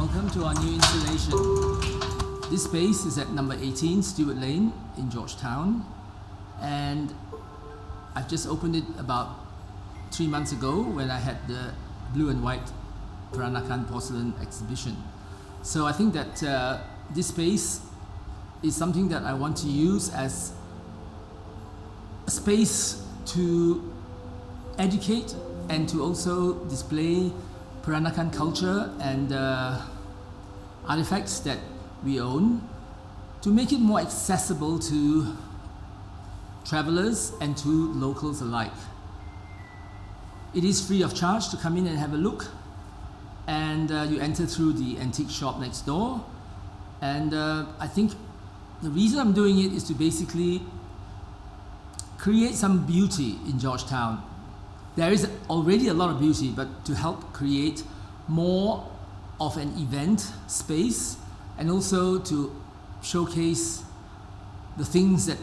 Welcome to our new installation. This space is at number 18 Stewart Lane in Georgetown, and I've just opened it about 3 months ago when I had the blue and white Peranakan porcelain exhibition. So I think that this space is something that I want to use as a space to educate and to also display Peranakan culture and artifacts that we own, to make it more accessible to travelers and to locals alike. It is free of charge to come in and have a look, and you enter through the antique shop next door. And I think the reason I'm doing it is to basically create some beauty in Georgetown. There is already a lot of beauty, but to help create more of an event space and also to showcase the things that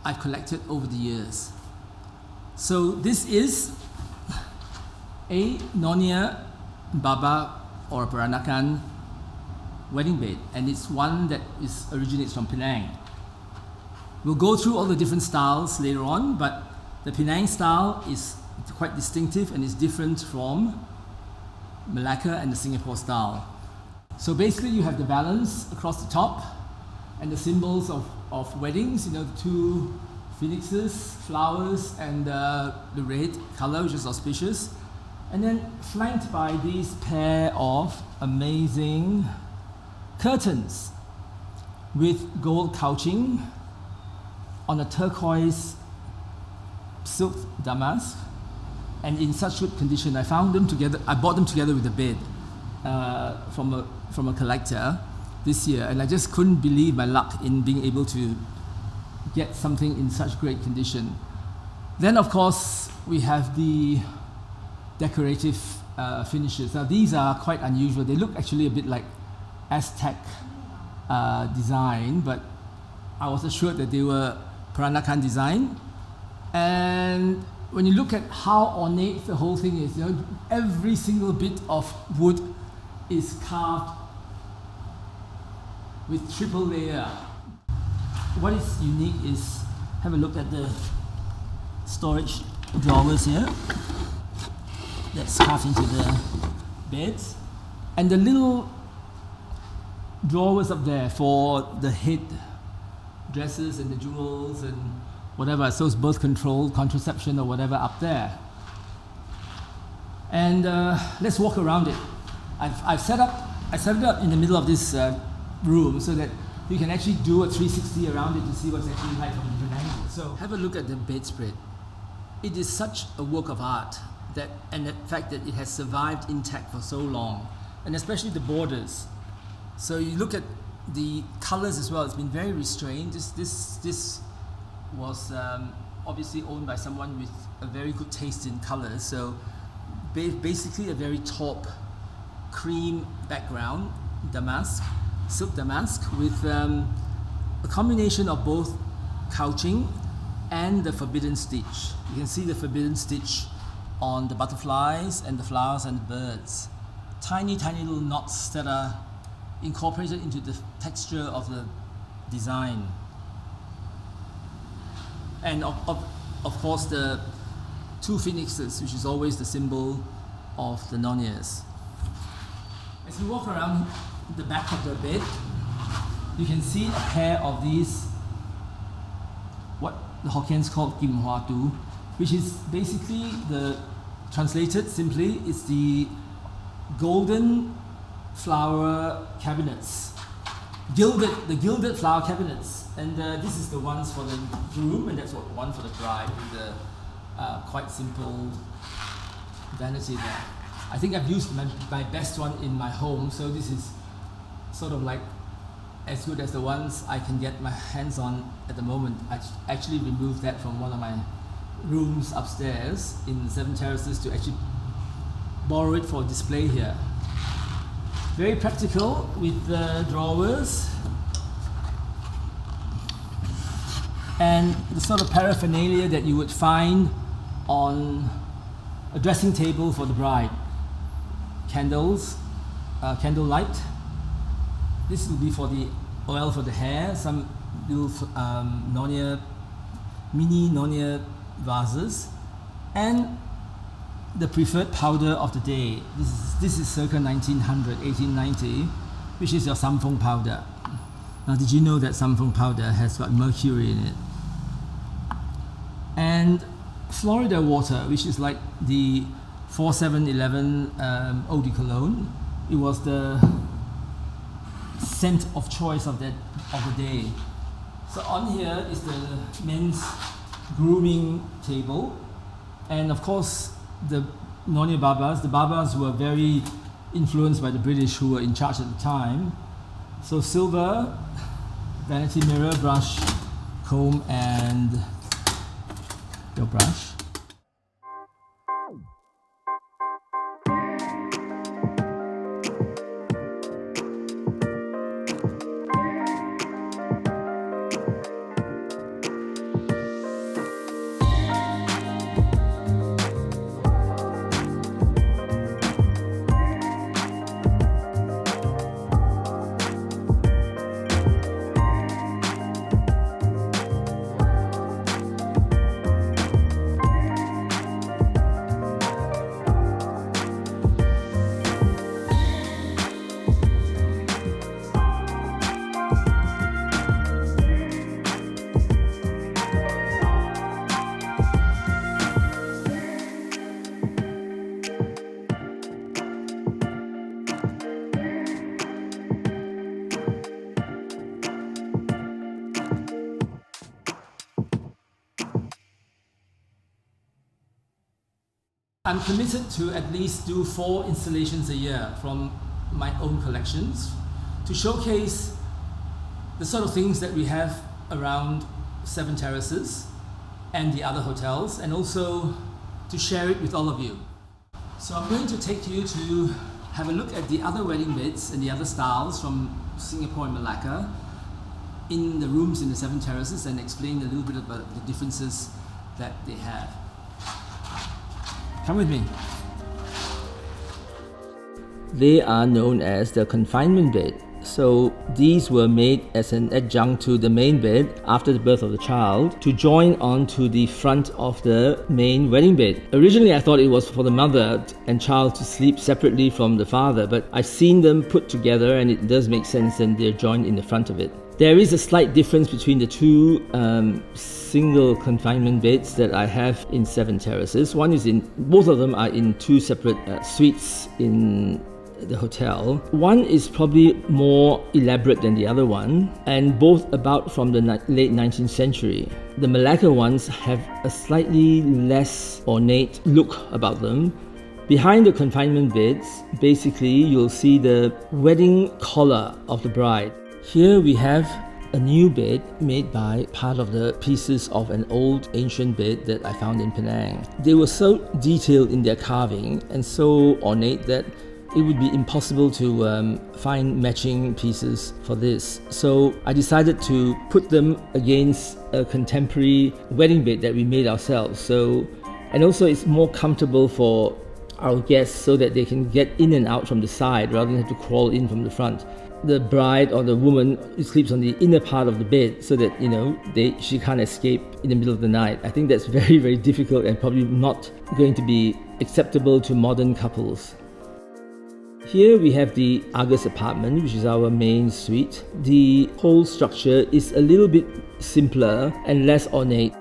I've collected over the years. So this is a Nonya Baba or a Peranakan wedding bed, and it's one that originates from Penang. We'll go through all the different styles later on, but the Penang style is quite distinctive and is different from Malacca and the Singapore style. So basically you have the valance across the top and the symbols of weddings, the two phoenixes, flowers, and the red color, which is auspicious. And then flanked by these pair of amazing curtains with gold couching on a turquoise silk damask, and in such good condition. I found them together. I bought them together with the bed from a collector this year, and I just couldn't believe my luck in being able to get something in such great condition. Then, of course, we have the decorative finishes. Now, these are quite unusual. They look actually a bit like Aztec design, but I was assured that they were Peranakan design. And when you look at how ornate the whole thing is, every single bit of wood is carved with triple layer. What is unique is, have a look at the storage drawers here that's carved into the beds, and the little drawers up there for the head dresses and the jewels and whatever, so it's birth control, contraception, or whatever up there. And let's walk around it. I set it up in the middle of this room so that you can actually do a 360 around it to see what's actually like from different angles. So have a look at the bedspread. It is such a work of art, and the fact that it has survived intact for so long, and especially the borders. So you look at the colors as well. It's been very restrained. This was obviously owned by someone with a very good taste in colors. So basically a very taupe cream background damask, silk damask, with a combination of both couching and the forbidden stitch. You can see the forbidden stitch on the butterflies and the flowers and the birds. Tiny little knots that are incorporated into the texture of the design. And of course the two phoenixes, which is always the symbol of the Nonyas. As we walk around the back of the bed, you can see a pair of these, what the Hokkiens call Kim Hua Tu, which is basically translated simply, it's the golden flower cabinets. The gilded flower cabinets, and this is the ones for the groom, and that's one for the bride, with the quite simple vanity there. I think I've used my best one in my home, so this is sort of like as good as the ones I can get my hands on at the moment. I actually removed that from one of my rooms upstairs in 7 Terraces to actually borrow it for display here. Very practical with the drawers and the sort of paraphernalia that you would find on a dressing table for the bride. Candles, candle light. This will be for the oil for the hair, some little mini Nonia vases, and the preferred powder of the day. This is circa 1900, 1890, which is your samphong powder. Now, did you know that samphong powder has got mercury in it? And Florida water, which is like the 4711 eau de cologne. It was the scent of choice of the day. So on here is the men's grooming table, and of course the Nonya Babas. The Babas were very influenced by the British who were in charge at the time. So silver, vanity mirror, brush, comb, and your brush. I'm committed to at least do 4 installations a year from my own collections to showcase the sort of things that we have around Seven Terraces and the other hotels, and also to share it with all of you. So I'm going to take you to have a look at the other wedding beds and the other styles from Singapore and Malacca in the rooms in the Seven Terraces, and explain a little bit about the differences that they have. Come with me. They are known as the confinement bed. So these were made as an adjunct to the main bed after the birth of the child to join onto the front of the main wedding bed. Originally I thought it was for the mother and child to sleep separately from the father, but I've seen them put together and it does make sense, and they're joined in the front of it. There is a slight difference between the two single confinement beds that I have in Seven Terraces. Both of them are in 2 separate suites in the hotel. One is probably more elaborate than the other one, and both about from the late 19th century. The Malacca ones have a slightly less ornate look about them. Behind the confinement beds, basically you'll see the wedding collar of the bride. Here we have a new bed made by part of the pieces of an old ancient bed that I found in Penang. They were so detailed in their carving and so ornate that it would be impossible to find matching pieces for this. So I decided to put them against a contemporary wedding bed that we made ourselves. And also it's more comfortable for our guests so that they can get in and out from the side rather than have to crawl in from the front. The bride or the woman sleeps on the inner part of the bed so that she can't escape in the middle of the night. I think that's very, very difficult and probably not going to be acceptable to modern couples. Here we have the Argus apartment, which is our main suite. The whole structure is a little bit simpler and less ornate.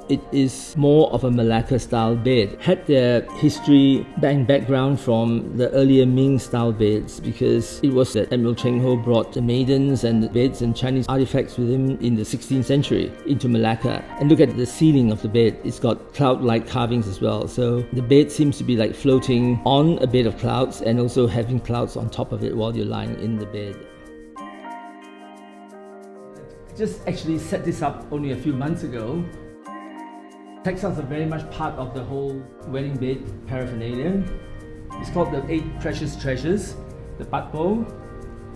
It is more of a Malacca style bed. Had their history and background from the earlier Ming style beds, because it was that Admiral Cheng Ho brought the maidens and the beds and Chinese artifacts with him in the 16th century into Malacca. And look at the ceiling of the bed. It's got cloud-like carvings as well. So the bed seems to be like floating on a bed of clouds and also having clouds on top of it while you're lying in the bed. Just actually set this up only a few months ago. Textiles are very much part of the whole wedding bed paraphernalia. It's called the 8 precious treasures, the patpo,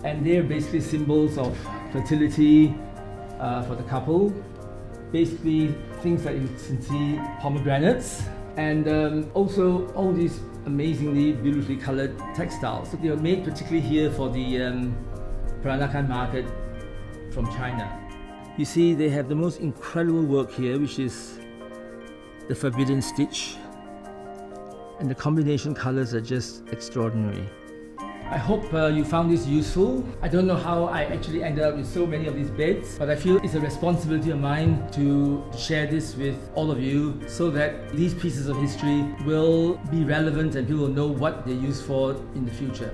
and they're basically symbols of fertility for the couple. Basically things like you can see pomegranates, And also all these amazingly beautifully colored textiles. So they are made particularly here for the Peranakan market from China. You see, they have the most incredible work here, which is the forbidden stitch. And the combination colors are just extraordinary. I hope you found this useful. I don't know how I actually ended up with so many of these beds, but I feel it's a responsibility of mine to share this with all of you so that these pieces of history will be relevant and people will know what they're used for in the future.